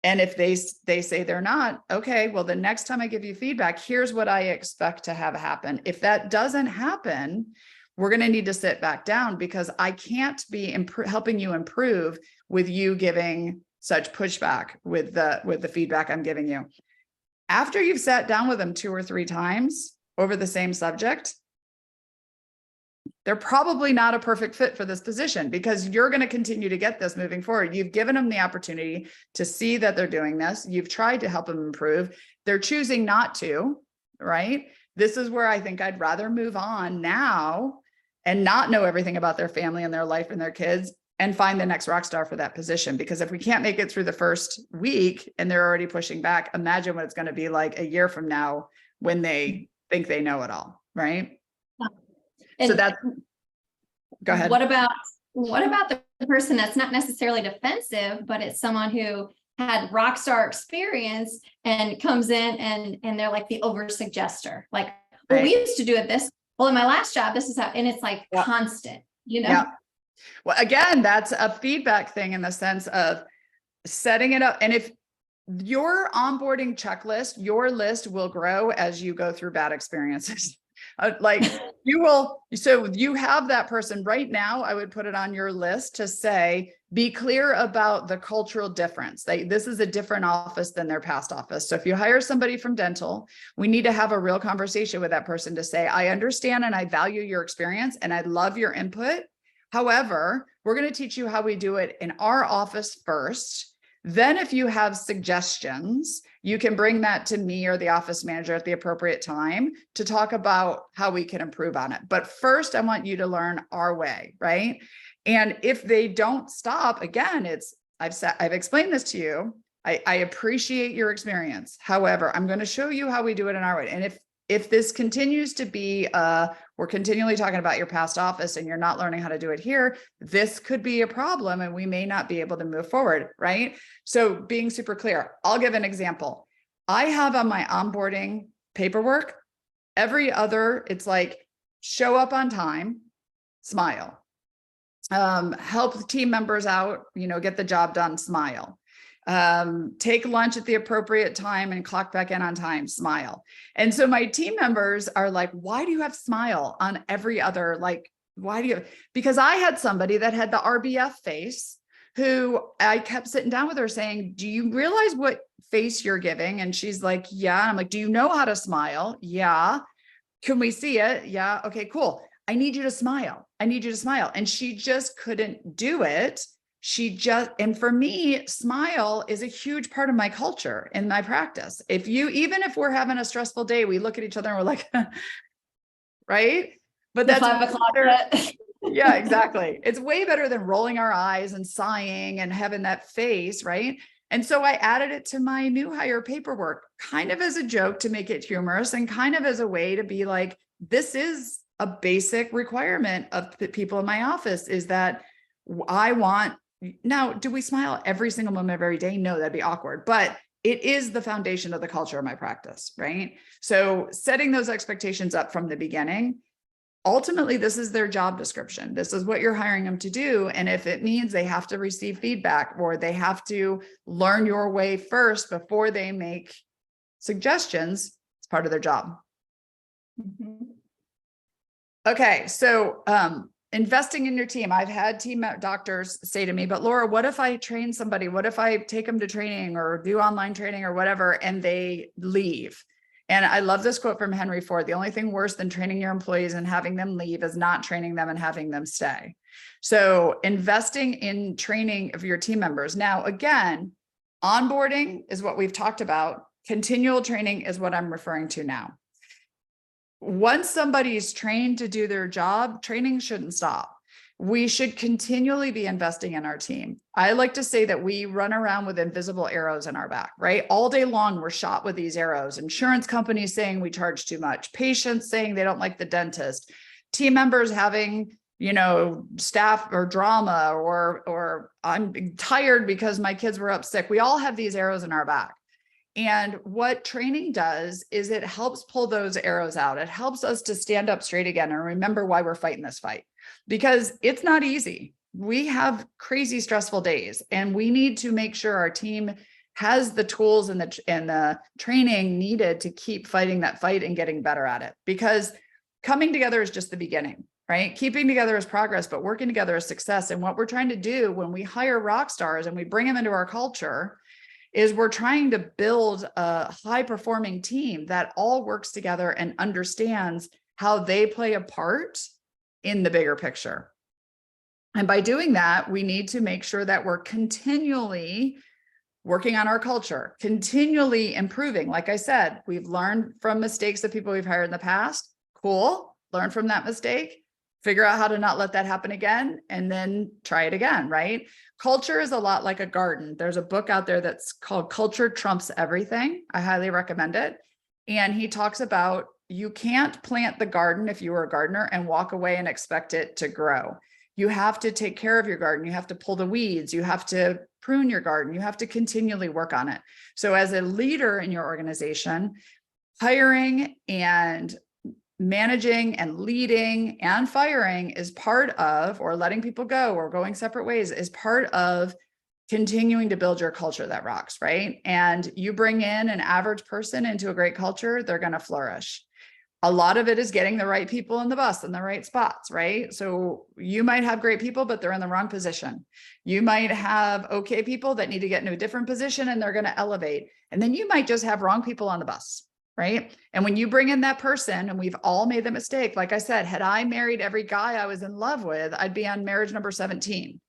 And if they say they're not, okay, well, the next time I give you feedback, here's what I expect to have happen. If that doesn't happen, we're going to need to sit back down, because I can't be helping you improve with you giving such pushback with the feedback I'm giving you. After you've sat down with them 2 or 3 times over the same subject, they're probably not a perfect fit for this position, because you're going to continue to get this moving forward. You've given them the opportunity to see that they're doing this. You've tried to help them improve. They're choosing not to, right? This is where I think I'd rather move on now and not know everything about their family and their life and their kids, and find the next rock star for that position. Because if we can't make it through the first week and they're already pushing back, imagine what it's going to be like a year from now when they think they know it all, right? And so that's, go ahead. What about the person that's not necessarily defensive, but it's someone who had rock star experience and comes in and they're like the over suggester, like, well, Right. we used to do it this, well, in my last job, this is how, and it's like constant, Yeah. Well, again, that's a feedback thing in the sense of setting it up. And if your onboarding checklist, your list will grow as you go through bad experiences. Like you will, so you have that person right now. I would put it on your list to say, be clear about the cultural difference. This is a different office than their past office. So if you hire somebody from dental, we need to have a real conversation with that person to say, I understand and I value your experience and I love your input. However, we're going to teach you how we do it in our office first. Then if you have suggestions, you can bring that to me or the office manager at the appropriate time to talk about how we can improve on it. But first, I want you to learn our way, right? And if they don't stop, again, I've explained this to you. I appreciate your experience. However, I'm going to show you how we do it in our way. And if this continues to be, we're continually talking about your past office and you're not learning how to do it here, this could be a problem and we may not be able to move forward, right? So being super clear, I'll give an example. I have on my onboarding paperwork, it's like show up on time, smile, help team members out, get the job done, smile. Take lunch at the appropriate time and clock back in on time, smile. And so my team members are like, why do you have smile on every other, because I had somebody that had the RBF face who I kept sitting down with her saying, do you realize what face you're giving? And she's like, yeah. And I'm like, do you know how to smile? Yeah. Can we see it? Yeah. Okay, cool. I need you to smile. I need you to smile. And she just couldn't do it. And for me, smile is a huge part of my culture in my practice. Even if we're having a stressful day, we look at each other and we're like, right? But that's 5 o'clock. Yeah, exactly. It's way better than rolling our eyes and sighing and having that face, right? And so I added it to my new hire paperwork, kind of as a joke to make it humorous and kind of as a way to be like, this is a basic requirement of the people in my office, is that now, do we smile every single moment of every day? No, that'd be awkward, but it is the foundation of the culture of my practice, right? So setting those expectations up from the beginning, ultimately, this is their job description. This is what you're hiring them to do. And if it means they have to receive feedback or they have to learn your way first before they make suggestions, it's part of their job. Mm-hmm. Okay, so investing in your team. I've had team doctors say to me, but Laura, what if I train somebody? What if I take them to training or do online training or whatever, and they leave? And I love this quote from Henry Ford. The only thing worse than training your employees and having them leave is not training them and having them stay. So investing in training of your team members. Now, again, onboarding is what we've talked about. Continual training is what I'm referring to now. Once somebody's trained to do their job, training shouldn't stop. We should continually be investing in our team. I like to say that we run around with invisible arrows in our back, right? All day long, we're shot with these arrows. Insurance companies saying we charge too much, patients saying they don't like the dentist, team members having, staff or drama, or I'm tired because my kids were up sick. We all have these arrows in our back. And what training does is it helps pull those arrows out. It helps us to stand up straight again and remember why we're fighting this fight, because it's not easy. We have crazy stressful days, and we need to make sure our team has the tools and the training needed to keep fighting that fight and getting better at it, because coming together is just the beginning, right? Keeping together is progress, but working together is success. And what we're trying to do when we hire rock stars and we bring them into our culture is we're trying to build a high-performing team that all works together and understands how they play a part in the bigger picture. And by doing that, we need to make sure that we're continually working on our culture, continually improving. Like I said, we've learned from mistakes of people we've hired in the past. Cool. Learn from that mistake. Figure out how to not let that happen again, and then try it again, right? Culture is a lot like a garden. There's a book out there that's called Culture Trumps Everything. I highly recommend it. And he talks about, you can't plant the garden if you were a gardener and walk away and expect it to grow. You have to take care of your garden. You have to pull the weeds. You have to prune your garden. You have to continually work on it. So as a leader in your organization, hiring and managing and leading and firing is part of, or letting people go or going separate ways is part of continuing to build your culture that rocks, right? And you bring in an average person into a great culture, they're going to flourish. A lot of it is getting the right people in the bus in the right spots, right? So you might have great people, but they're in the wrong position. You might have okay people that need to get into a different position and they're going to elevate. And then you might just have wrong people on the bus, right? And when you bring in that person, and we've all made the mistake, like I said, had I married every guy I was in love with, I'd be on marriage number 17.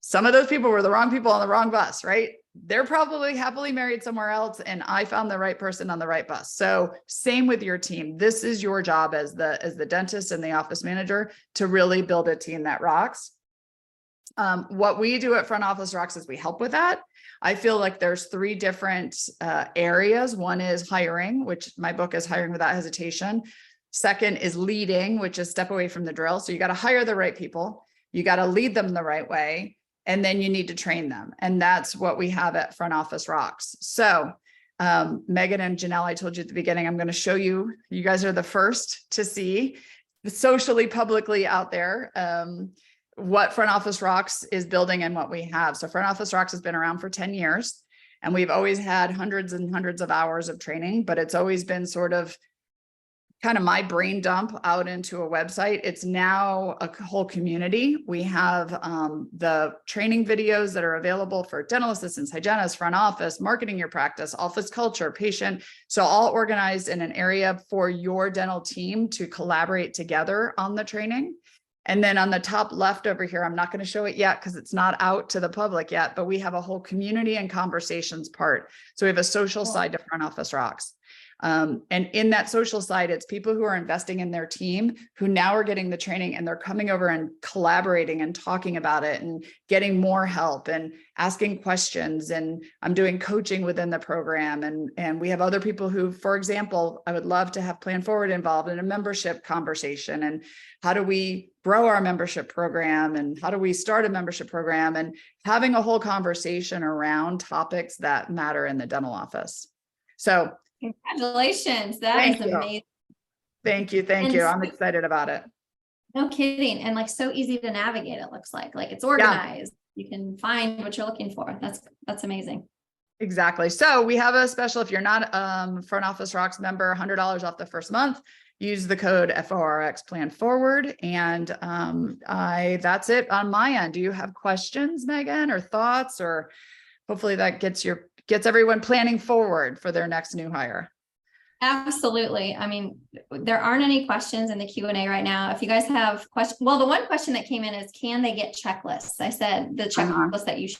Some of those people were the wrong people on the wrong bus, right? They're probably happily married somewhere else, and I found the right person on the right bus. So same with your team. This is your job as the dentist and the office manager to really build a team that rocks. What we do at Front Office Rocks is we help with that. I feel like there's three different areas. One is hiring, which my book is Hiring Without Hesitation. Second is leading, which is step away from the drill. So you got to hire the right people. You got to lead them the right way. And then you need to train them. And that's what we have at Front Office Rocks. So Megan and Janelle, I told you at the beginning, I'm going to show you, you guys are the first to see socially, publicly out there, what Front Office Rocks is building and what we have. So Front Office Rocks has been around for 10 years and we've always had hundreds and hundreds of hours of training, but it's always been sort of kind of my brain dump out into a website. It's now a whole community. We have the training videos that are available for dental assistants, hygienists, front office, marketing your practice, office culture, patient. So all organized in an area for your dental team to collaborate together on the training. And then on the top left over here, I'm not going to show it yet because it's not out to the public yet, but we have a whole community and conversations part. So we have a social side to Front Office Rocks. And in that social side, it's people who are investing in their team who now are getting the training and they're coming over and collaborating and talking about it and getting more help and asking questions. And I'm doing coaching within the program. And we have other people who, for example, I would love to have Plan Forward involved in a membership conversation. And how do we grow our membership program? And how do we start a membership program? And having a whole conversation around topics that matter in the dental office. So congratulations. That is amazing. Thank you. Thank you. I'm excited about it. No kidding. And like so easy to navigate, it looks like it's organized. Yeah. You can find what you're looking for. That's amazing. Exactly. So we have a special, if you're not Front Office Rocks member, $100 off the first month, use the code FORX Plan Forward. And that's it on my end. Do you have questions, Megan, or thoughts, or hopefully that gets everyone planning forward for their next new hire? Absolutely. I mean, there aren't any questions in the Q&A right now. If you guys have questions, well, the one question that came in is, can they get checklists? I said the checklist that you shared.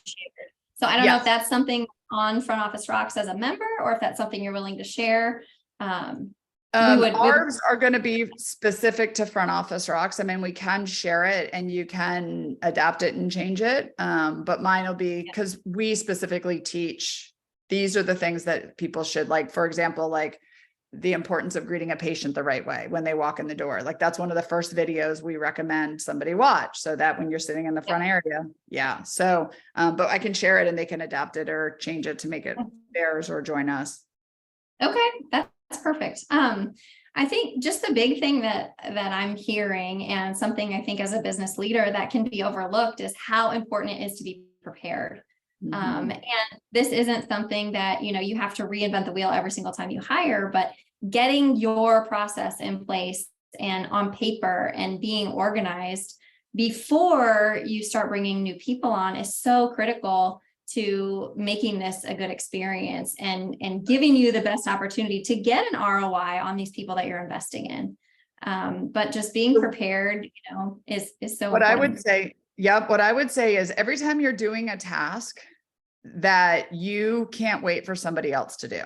So I don't know if that's something on Front Office Rocks as a member, or if that's something you're willing to share. Ours are going to be specific to Front Office Rocks. I mean, we can share it and you can adapt it and change it. But mine will be, because we specifically teach, these are the things that people should, like, for example, like the importance of greeting a patient the right way when they walk in the door. Like that's one of the first videos we recommend somebody watch, so that when you're sitting in the front area. Yeah. So, but I can share it and they can adapt it or change it to make it theirs or join us. Okay. That's perfect. I think just the big thing that I'm hearing, and something I think as a business leader that can be overlooked, is how important it is to be prepared. And this isn't something that, you have to reinvent the wheel every single time you hire, but getting your process in place and on paper and being organized before you start bringing new people on is so critical to making this a good experience and giving you the best opportunity to get an ROI on these people that you're investing in. But just being prepared, is so what important. I would say. Yep. What I would say is every time you're doing a task that you can't wait for somebody else to do,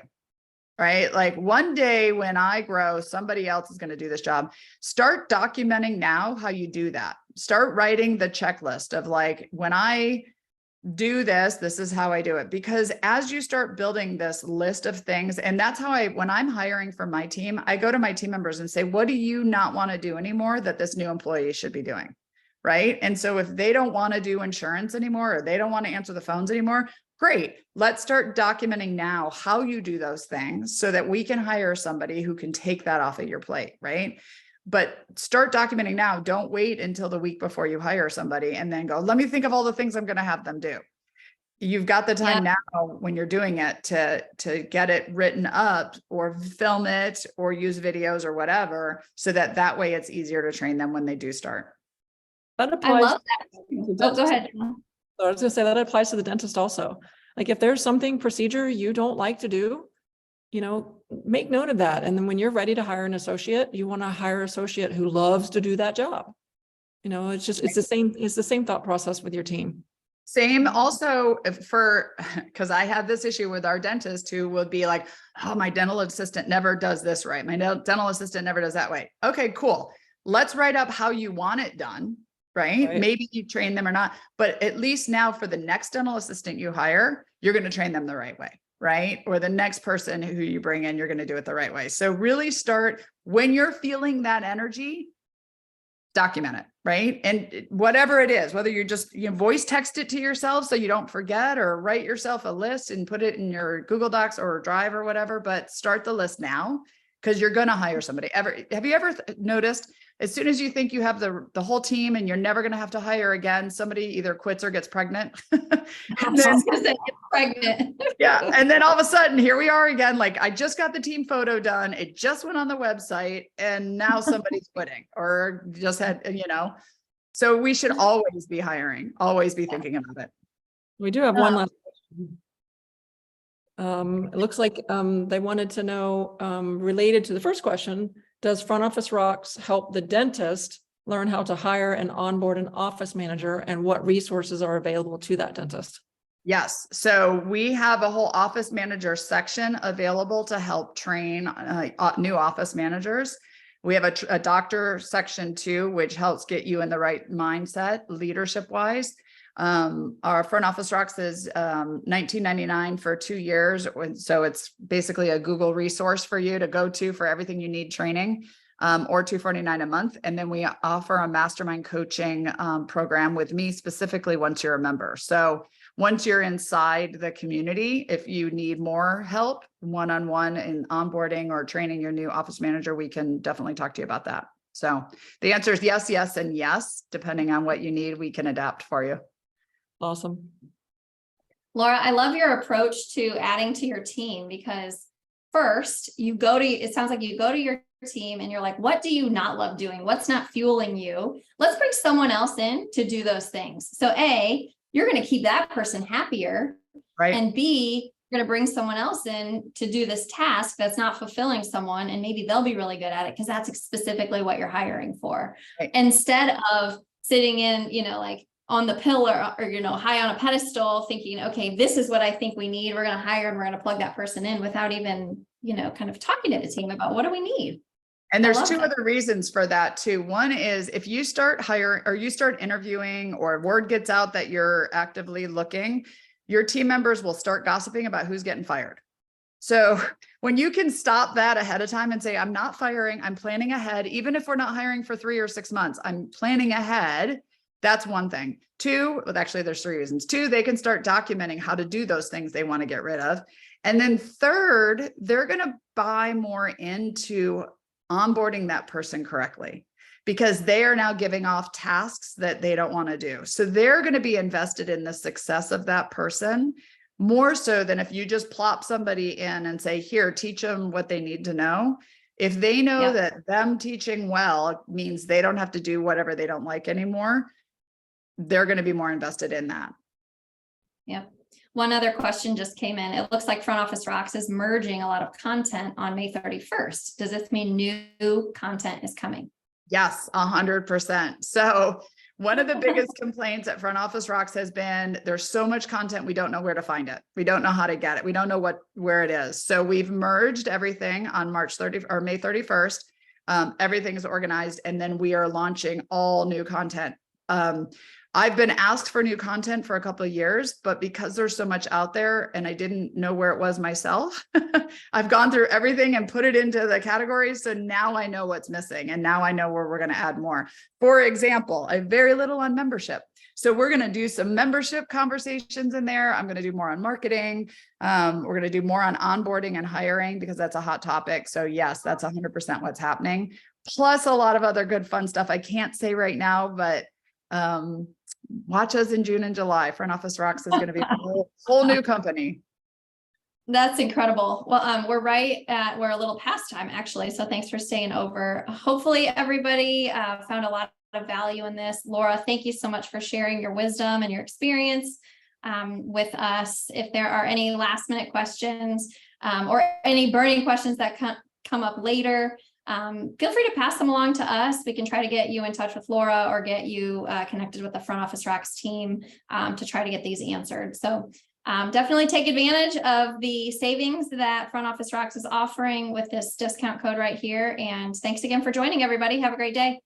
right? Like one day when I grow, somebody else is going to do this job. Start documenting now how you do that. Start writing the checklist of like, when I do this, this is how I do it. Because as you start building this list of things, and that's how when I'm hiring for my team, I go to my team members and say, what do you not want to do anymore that this new employee should be doing? Right. And so if they don't want to do insurance anymore, or they don't want to answer the phones anymore, great. Let's start documenting now how you do those things so that we can hire somebody who can take that off of your plate. Right. But start documenting now. Don't wait until the week before you hire somebody and then go, let me think of all the things I'm going to have them do. You've got the time now when you're doing it to get it written up or film it or use videos or whatever, so that way it's easier to train them when they do start. That applies. I love that. Oh, go ahead. So I was going to say that applies to the dentist also. Like if there's something procedure you don't like to do, make note of that. And then when you're ready to hire an associate, you want to hire an associate who loves to do that job. It's the same thought process with your team. Same also because I have this issue with our dentist who would be like, oh, my dental assistant never does this right. My dental assistant never does that way. Okay, cool. Let's write up how you want it done. right? Right. Maybe you train them or not, but at least now for the next dental assistant you hire, you're going to train them the right way, right? Or the next person who you bring in, you're going to do it the right way. So really start when you're feeling that energy, document it, right? And whatever it is, whether you're just, voice text it to yourself so you don't forget, or write yourself a list and put it in your Google Docs or Drive or whatever, but start the list now, because you're going to hire somebody. Have you ever noticed, as soon as you think you have the whole team and you're never going to have to hire again, somebody either quits or gets pregnant? And I then, was gonna say, get pregnant. yeah. And then all of a sudden, here we are again. Like, I just got the team photo done. It just went on the website and now somebody's quitting or just had, so we should always be hiring, always be thinking about it. We do have one last question. It looks like they wanted to know, related to the first question, does Front Office Rocks help the dentist learn how to hire and onboard an office manager, and what resources are available to that dentist? Yes. So we have a whole office manager section available to help train new office managers. We have a doctor section too, which helps get you in the right mindset, leadership wise. Our Front Office Rocks is $19.99 for 2 years. So it's basically a Google resource for you to go to for everything you need training, or $249 a month. And then we offer a mastermind coaching program with me specifically once you're a member. So once you're inside the community, if you need more help one-on-one in onboarding or training your new office manager, we can definitely talk to you about that. So the answer is yes, yes, and yes. Depending on what you need, we can adapt for you. Awesome. Laura, I love your approach to adding to your team, because first it sounds like you go to your team and you're like, what do you not love doing? What's not fueling you? Let's bring someone else in to do those things. So A, you're going to keep that person happier. Right. And B, you're going to bring someone else in to do this task that's not fulfilling someone, and maybe they'll be really good at it because that's specifically what you're hiring for. Right. Instead of sitting in, like on the pillar or, high on a pedestal thinking, okay, this is what I think we need. We're going to hire and we're going to plug that person in without even, kind of talking to the team about what do we need. And there's two other reasons for that too. One is if you start hiring or you start interviewing, or word gets out that you're actively looking, your team members will start gossiping about who's getting fired. So when you can stop that ahead of time and say, I'm not firing, I'm planning ahead, even if we're not hiring for 3 or 6 months, I'm planning ahead. That's one thing. Two, well, actually there's 3 reasons. 2, they can start documenting how to do those things they want to get rid of. And then third, they're going to buy more into onboarding that person correctly, because they are now giving off tasks that they don't want to do. So they're going to be invested in the success of that person more so than if you just plop somebody in and say, here, teach them what they need to know. If they know that them teaching well means they don't have to do whatever they don't like anymore, they're going to be more invested in that. Yep. One other question just came in. It looks like Front Office Rocks is merging a lot of content on May 31st. Does this mean new content is coming? Yes, 100%. So one of the biggest complaints at Front Office Rocks has been there's so much content, we don't know where to find it. We don't know how to get it. We don't know where it is. So we've merged everything on May 31st. Everything is organized, and then we are launching all new content. I've been asked for new content for a couple of years, but because there's so much out there and I didn't know where it was myself, I've gone through everything and put it into the categories. So now I know what's missing, and now I know where we're going to add more. For example, I have very little on membership. So we're going to do some membership conversations in there. I'm going to do more on marketing. We're going to do more on onboarding and hiring, because that's a hot topic. So yes, that's 100% what's happening. Plus a lot of other good fun stuff I can't say right now, but watch us in June and July. Front Office Rocks is going to be a whole new company. That's incredible. Well, we're a little past time actually. So thanks for staying over. Hopefully everybody found a lot of value in this. Laura, thank you so much for sharing your wisdom and your experience with us. If there are any last minute questions or any burning questions that come up later, feel free to pass them along to us. We can try to get you in touch with Laura or get you connected with the Front Office Rocks team to try to get these answered. So definitely take advantage of the savings that Front Office Rocks is offering with this discount code right here. And thanks again for joining, everybody. Have a great day.